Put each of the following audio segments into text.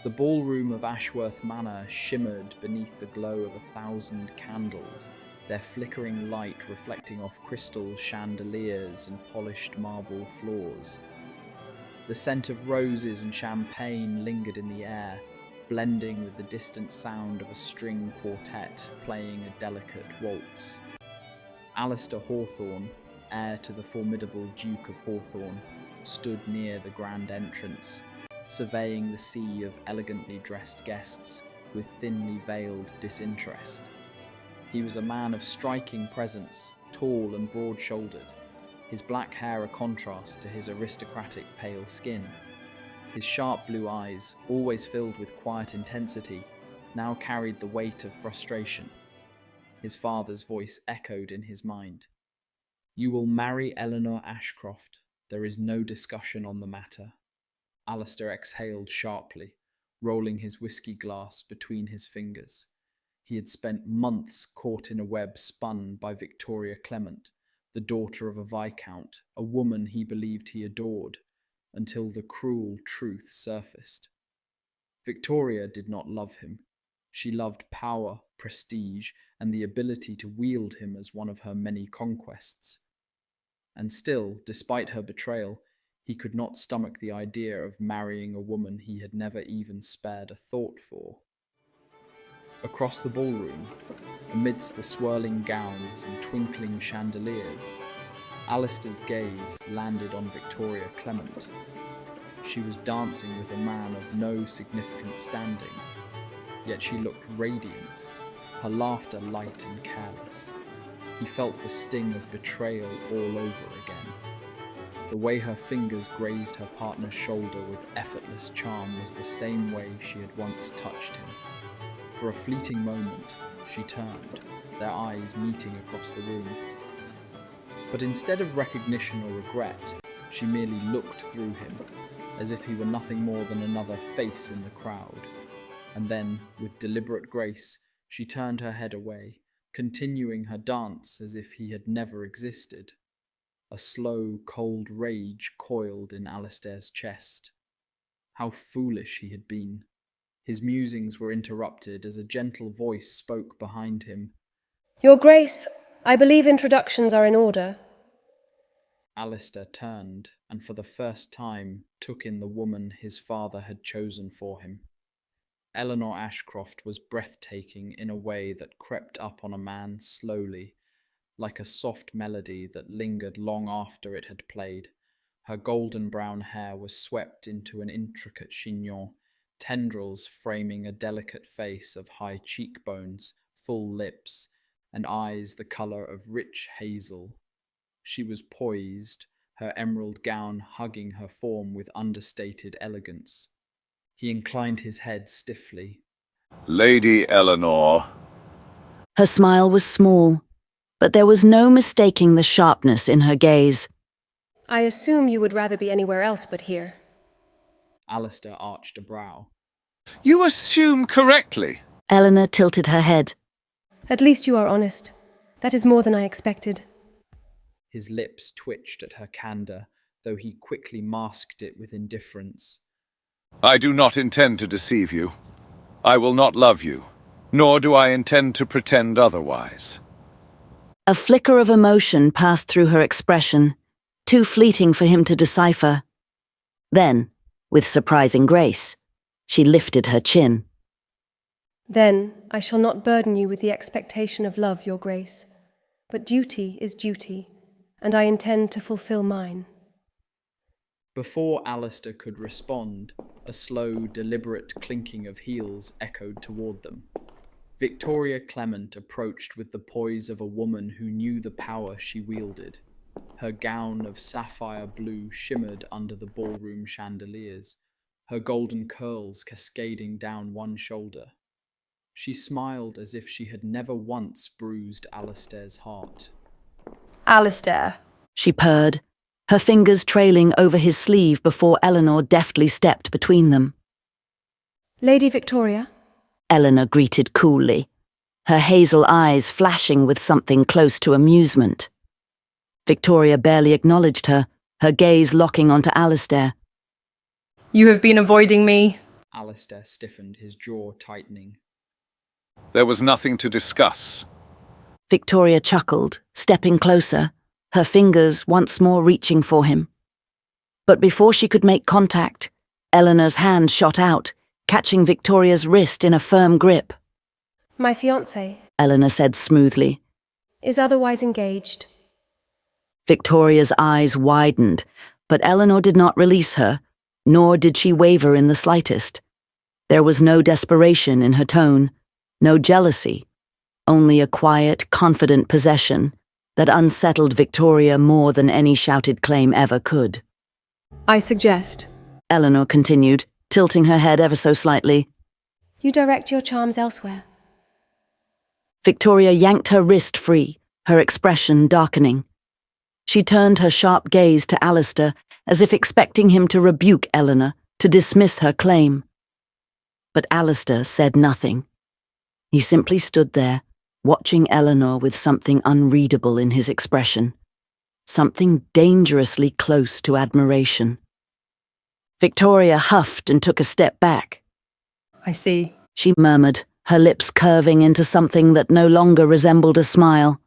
The ballroom of Ashworth Manor shimmered beneath the glow of 1,000 candles, their flickering light reflecting off crystal chandeliers and polished marble floors. The scent of roses and champagne lingered in the air, blending with the distant sound of a string quartet playing a delicate waltz. Alistair Hawthorne, heir to the formidable Duke of Hawthorne, stood near the grand entrance, surveying the sea of elegantly dressed guests with thinly veiled disinterest. He was a man of striking presence, tall and broad-shouldered, his black hair a contrast to his aristocratic pale skin. His sharp blue eyes, always filled with quiet intensity, now carried the weight of frustration. His father's voice echoed in his mind. "You will marry Eleanor Ashcroft. There is no discussion on the matter." Alistair exhaled sharply, rolling his whiskey glass between his fingers. He had spent months caught in a web spun by Victoria Clement, the daughter of a viscount, a woman he believed he adored, until the cruel truth surfaced. Victoria did not love him. She loved power, prestige, and the ability to wield him as one of her many conquests. And still, despite her betrayal, he could not stomach the idea of marrying a woman he had never even spared a thought for. Across the ballroom, amidst the swirling gowns and twinkling chandeliers, Alistair's gaze landed on Victoria Clement. She was dancing with a man of no significant standing, yet she looked radiant, her laughter light and careless. He felt the sting of betrayal all over again. The way her fingers grazed her partner's shoulder with effortless charm was the same way she had once touched him. For a fleeting moment, she turned, their eyes meeting across the room. But instead of recognition or regret, she merely looked through him, as if he were nothing more than another face in the crowd. And then, with deliberate grace, she turned her head away, continuing her dance as if he had never existed. A slow, cold rage coiled in Alistair's chest. How foolish he had been. His musings were interrupted as a gentle voice spoke behind him. "Your Grace, I believe introductions are in order." Alistair turned, and for the first time took in the woman his father had chosen for him. Eleanor Ashcroft was breathtaking in a way that crept up on a man slowly, like a soft melody that lingered long after it had played. Her golden brown hair was swept into an intricate chignon, tendrils framing a delicate face of high cheekbones, full lips, and eyes the colour of rich hazel. She was poised, her emerald gown hugging her form with understated elegance. He inclined his head stiffly. "Lady Eleanor." Her smile was small, but there was no mistaking the sharpness in her gaze. "I assume you would rather be anywhere else but here." Alistair arched a brow. "You assume correctly." Eleanor tilted her head. "At least you are honest. That is more than I expected." His lips twitched at her candour, though he quickly masked it with indifference. "I do not intend to deceive you. I will not love you, nor do I intend to pretend otherwise." A flicker of emotion passed through her expression, too fleeting for him to decipher. Then, with surprising grace, she lifted her chin. "Then I shall not burden you with the expectation of love, Your Grace. But duty is duty, and I intend to fulfill mine." Before Alistair could respond, a slow, deliberate clinking of heels echoed toward them. Victoria Clement approached with the poise of a woman who knew the power she wielded. Her gown of sapphire blue shimmered under the ballroom chandeliers, her golden curls cascading down one shoulder. She smiled as if she had never once bruised Alistair's heart. "Alistair," She purred, her fingers trailing over his sleeve before Eleanor deftly stepped between them. "Lady Victoria?" Eleanor greeted coolly, her hazel eyes flashing with something close to amusement. Victoria barely acknowledged her, her gaze locking onto Alistair. "You have been avoiding me." Alistair stiffened, his jaw tightening. There was nothing to discuss. Victoria chuckled, stepping closer, her fingers once more reaching for him. But before she could make contact, Eleanor's hand shot out, catching Victoria's wrist in a firm grip. My fiancé Eleanor said smoothly. is otherwise engaged. Victoria's eyes widened, but Eleanor did not release her, nor did she waver in the slightest. There was no desperation in her tone, no jealousy, only a quiet, confident possession that unsettled Victoria more than any shouted claim ever could. I suggest Eleanor continued, tilting her head ever so slightly. you direct your charms elsewhere. Victoria yanked her wrist free, her expression darkening. She turned her sharp gaze to Alistair, as if expecting him to rebuke Eleanor, to dismiss her claim. But Alistair said nothing. He simply stood there, watching Eleanor with something unreadable in his expression, something dangerously close to admiration. Victoria huffed and took a step back. I see. She murmured, her lips curving into something that no longer resembled a smile.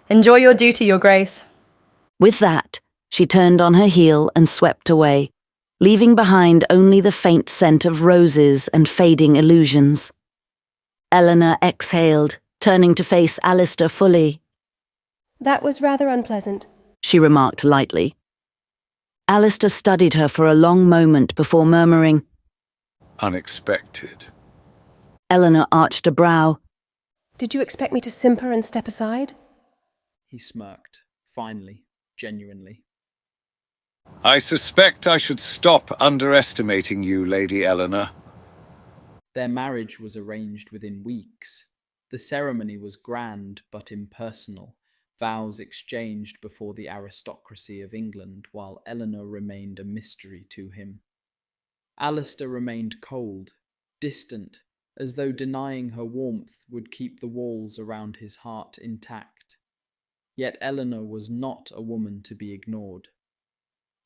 Enjoy your duty, Your Grace. With that, she turned on her heel and swept away, leaving behind only the faint scent of roses and fading illusions. Eleanor exhaled, turning to face Alistair fully. That was rather unpleasant. She remarked lightly. Alistair studied her for a long moment before murmuring. Unexpected. Eleanor arched a brow. Did you expect me to simper and step aside? He smirked, finally, genuinely. I suspect I should stop underestimating you, Lady Eleanor. Their marriage was arranged within weeks. The ceremony was grand but impersonal, vows exchanged before the aristocracy of England, while Eleanor remained a mystery to him. Alistair remained cold, distant, as though denying her warmth would keep the walls around his heart intact. Yet Eleanor was not a woman to be ignored.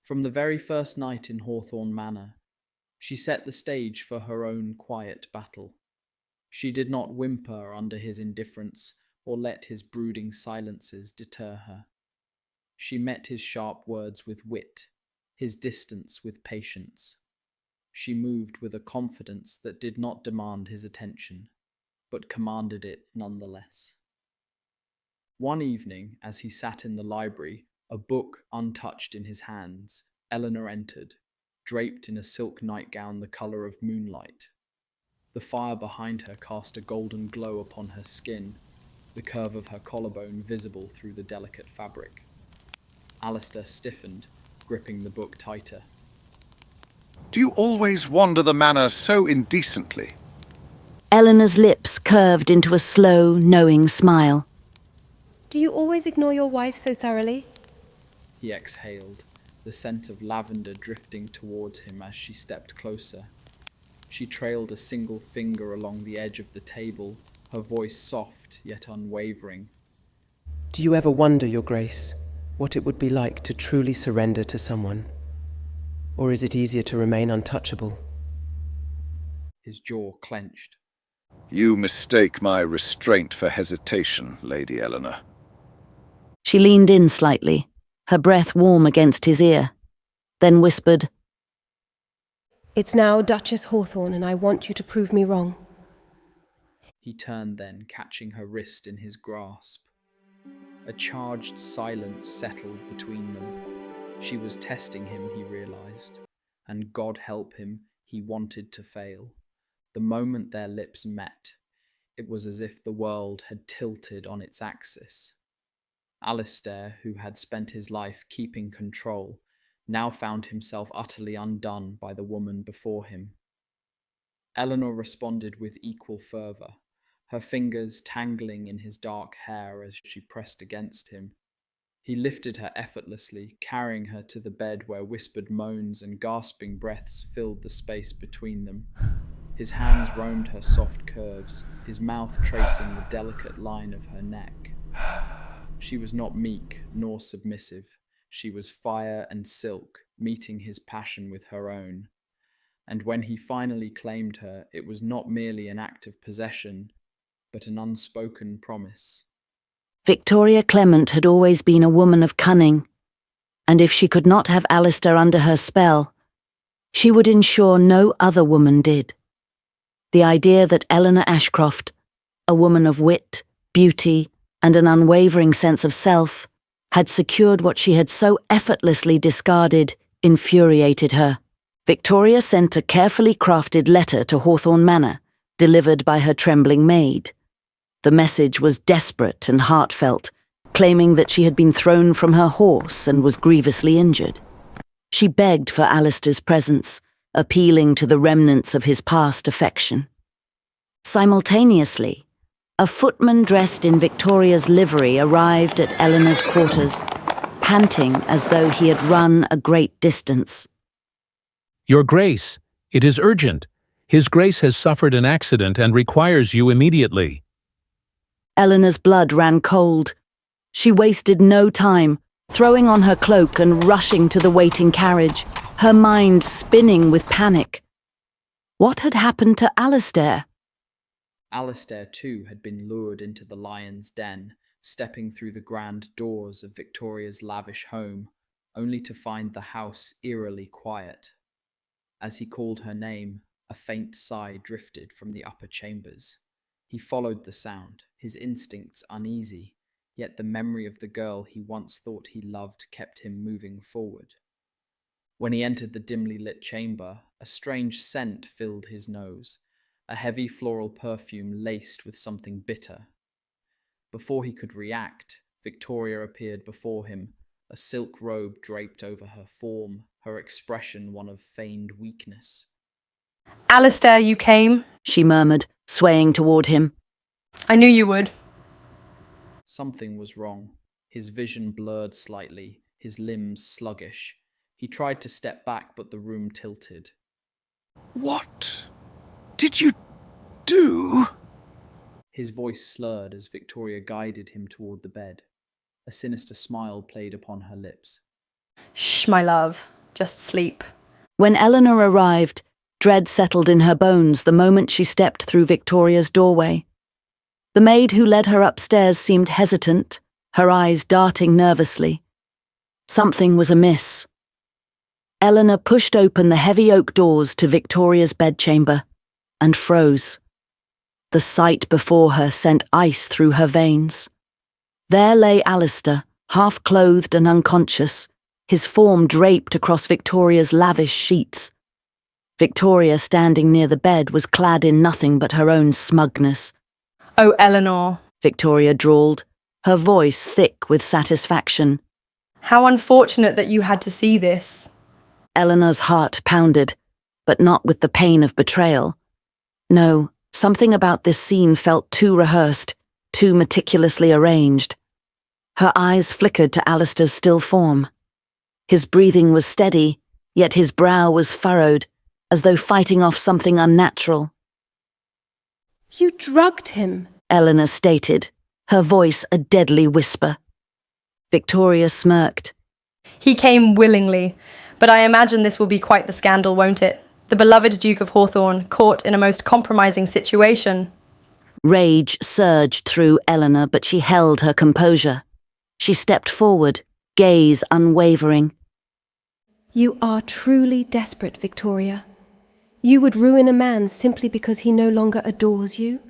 From the very first night in Hawthorne Manor, she set the stage for her own quiet battle. She did not whimper under his indifference or let his brooding silences deter her. She met his sharp words with wit, his distance with patience. She moved with a confidence that did not demand his attention, but commanded it nonetheless. One evening, as he sat in the library, a book untouched in his hands, Eleanor entered, draped in a silk nightgown the colour of moonlight. The fire behind her cast a golden glow upon her skin, the curve of her collarbone visible through the delicate fabric. Alistair stiffened, gripping the book tighter. Do you always wander the manor so indecently? Eleanor's lips curved into a slow, knowing smile. Do you always ignore your wife so thoroughly? He exhaled, the scent of lavender drifting towards him as she stepped closer. She trailed a single finger along the edge of the table, her voice soft yet unwavering. Do you ever wonder, Your Grace, what it would be like to truly surrender to someone? Or is it easier to remain untouchable? His jaw clenched. You mistake my restraint for hesitation, Lady Eleanor. She leaned in slightly, her breath warm against his ear, then whispered, It's now Duchess Hawthorne, and I want you to prove me wrong. He turned then, catching her wrist in his grasp. A charged silence settled between them. She was testing him, he realized, and God help him, he wanted to fail. The moment their lips met, it was as if the world had tilted on its axis. Alistair, who had spent his life keeping control, now found himself utterly undone by the woman before him. Eleanor responded with equal fervour, her fingers tangling in his dark hair as she pressed against him. He lifted her effortlessly, carrying her to the bed where whispered moans and gasping breaths filled the space between them. His hands roamed her soft curves, his mouth tracing the delicate line of her neck. She was not meek nor submissive. She was fire and silk, meeting his passion with her own. and when he finally claimed her, it was not merely an act of possession, but an unspoken promise. Victoria Clement had always been a woman of cunning, and if she could not have Alistair under her spell, she would ensure no other woman did. The idea that Eleanor Ashcroft, a woman of wit, beauty, and an unwavering sense of self, had secured what she had so effortlessly discarded infuriated her. Victoria sent a carefully crafted letter to Hawthorne Manor, delivered by her trembling maid. The message was desperate and heartfelt, claiming that she had been thrown from her horse and was grievously injured. She begged for Alistair's presence, appealing to the remnants of his past affection. Simultaneously, a footman dressed in Victoria's livery arrived at Eleanor's quarters, panting as though he had run a great distance. Your Grace, it is urgent. His Grace has suffered an accident and requires you immediately. Eleanor's blood ran cold. She wasted no time, throwing on her cloak and rushing to the waiting carriage, her mind spinning with panic. What had happened to Alistair? Alistair, too, had been lured into the lion's den, stepping through the grand doors of Victoria's lavish home, only to find the house eerily quiet. As he called her name, a faint sigh drifted from the upper chambers. He followed the sound, his instincts uneasy, yet the memory of the girl he once thought he loved kept him moving forward. When he entered the dimly lit chamber, a strange scent filled his nose, a heavy floral perfume laced with something bitter. Before he could react, Victoria appeared before him, a silk robe draped over her form, her expression one of feigned weakness. Alistair, you came. She murmured, swaying toward him. I knew you would. Something was wrong. His vision blurred slightly, his limbs sluggish. He tried to step back, but the room tilted. What did you do? His voice slurred as Victoria guided him toward the bed. A sinister smile played upon her lips. Shh, my love. Just sleep. When Eleanor arrived, dread settled in her bones the moment she stepped through Victoria's doorway. The maid who led her upstairs seemed hesitant, her eyes darting nervously. Something was amiss. Eleanor pushed open the heavy oak doors to Victoria's bedchamber and froze. The sight before her sent ice through her veins. There lay Alistair, half-clothed and unconscious, his form draped across Victoria's lavish sheets. Victoria, standing near the bed, was clad in nothing but her own smugness. Oh, Eleanor. Victoria drawled, her voice thick with satisfaction. How unfortunate that you had to see this. Eleanor's heart pounded, but not with the pain of betrayal. No, something about this scene felt too rehearsed, too meticulously arranged. Her eyes flickered to Alistair's still form. His breathing was steady, yet his brow was furrowed, as though fighting off something unnatural. You drugged him, Eleanor stated, her voice a deadly whisper. Victoria smirked. He came willingly, but I imagine this will be quite the scandal, won't it? The beloved Duke of Hawthorne caught in a most compromising situation. Rage surged through Eleanor, but she held her composure. She stepped forward, gaze unwavering. You are truly desperate, Victoria. You would ruin a man simply because he no longer adores you?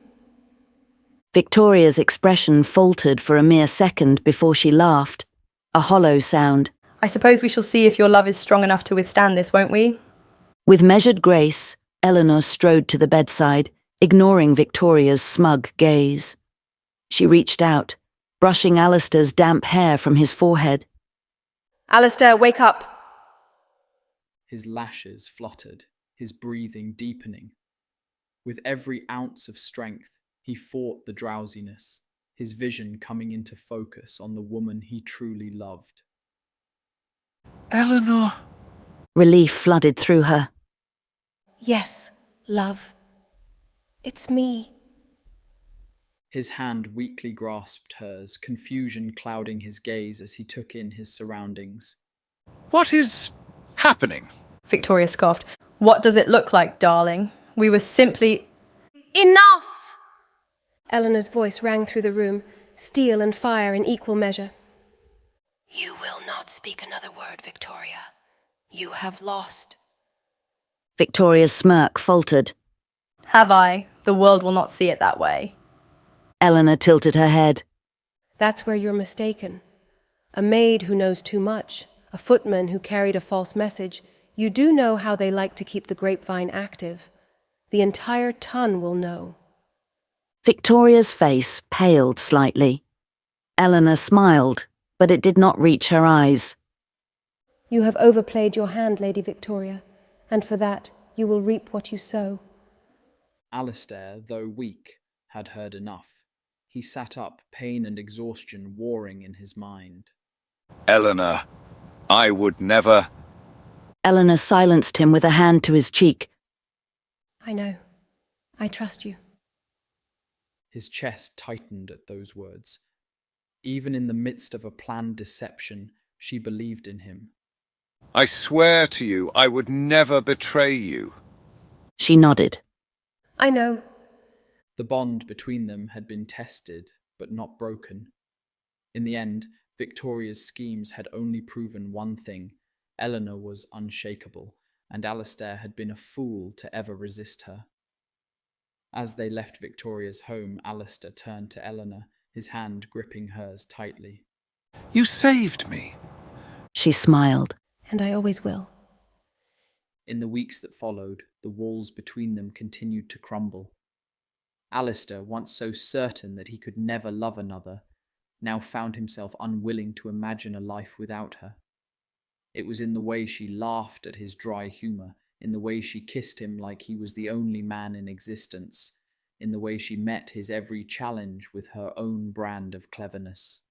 Victoria's expression faltered for a mere second before she laughed, a hollow sound. I suppose we shall see if your love is strong enough to withstand this, won't we? With measured grace, Eleanor strode to the bedside, ignoring Victoria's smug gaze. She reached out, brushing Alistair's damp hair from his forehead. Alistair, wake up. His lashes fluttered, his breathing deepening. With every ounce of strength, he fought the drowsiness, his vision coming into focus on the woman he truly loved. Eleanor. Relief flooded through her. Yes, love. It's me. His hand weakly grasped hers, confusion clouding his gaze as he took in his surroundings. What is happening? Victoria scoffed. What does it look like, darling? We were simply... Enough! Eleanor's voice rang through the room, steel and fire in equal measure. You will not speak another word, Victoria. You have lost. Victoria's smirk faltered. Have I? The world will not see it that way. Eleanor tilted her head. That's where you're mistaken. A maid who knows too much, a footman who carried a false message, you do know how they like to keep the grapevine active. The entire ton will know. Victoria's face paled slightly. Eleanor smiled, but it did not reach her eyes. You have overplayed your hand, Lady Victoria, and for that you will reap what you sow. Alistair, though weak, had heard enough. He sat up, pain and exhaustion warring in his mind. Eleanor, I would never... Eleanor silenced him with a hand to his cheek. I know. I trust you. His chest tightened at those words. Even in the midst of a planned deception, she believed in him. I swear to you, I would never betray you. She nodded. I know. The bond between them had been tested, but not broken. In the end, Victoria's schemes had only proven one thing. Eleanor was unshakable, and Alistair had been a fool to ever resist her. As they left Victoria's home, Alistair turned to Eleanor, his hand gripping hers tightly. You saved me. She smiled. And I always will. In the weeks that followed, the walls between them continued to crumble. Alistair, once so certain that he could never love another, now found himself unwilling to imagine a life without her. It was in the way she laughed at his dry humour, in the way she kissed him like he was the only man in existence, in the way she met his every challenge with her own brand of cleverness.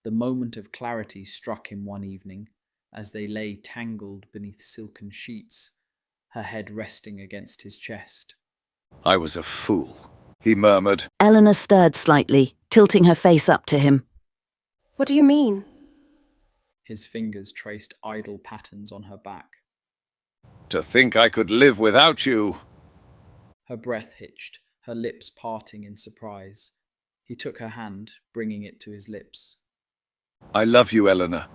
The moment of clarity struck him one evening, as they lay tangled beneath silken sheets, her head resting against his chest. I was a fool, he murmured. Eleanor stirred slightly, tilting her face up to him. What do you mean? His fingers traced idle patterns on her back. To think I could live without you. Her breath hitched, her lips parting in surprise. He took her hand, bringing it to his lips. I love you, Eleanor.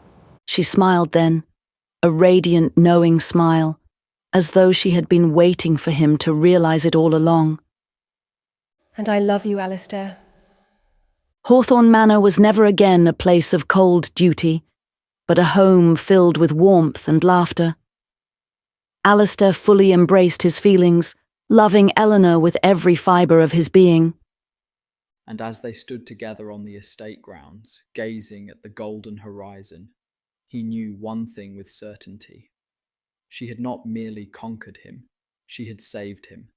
She smiled then, a radiant, knowing smile, as though she had been waiting for him to realize it all along. And I love you, Alistair. Hawthorne Manor was never again a place of cold duty, but a home filled with warmth and laughter. Alistair fully embraced his feelings, loving Eleanor with every fibre of his being. And as they stood together on the estate grounds, gazing at the golden horizon, he knew one thing with certainty. She had not merely conquered him, she had saved him.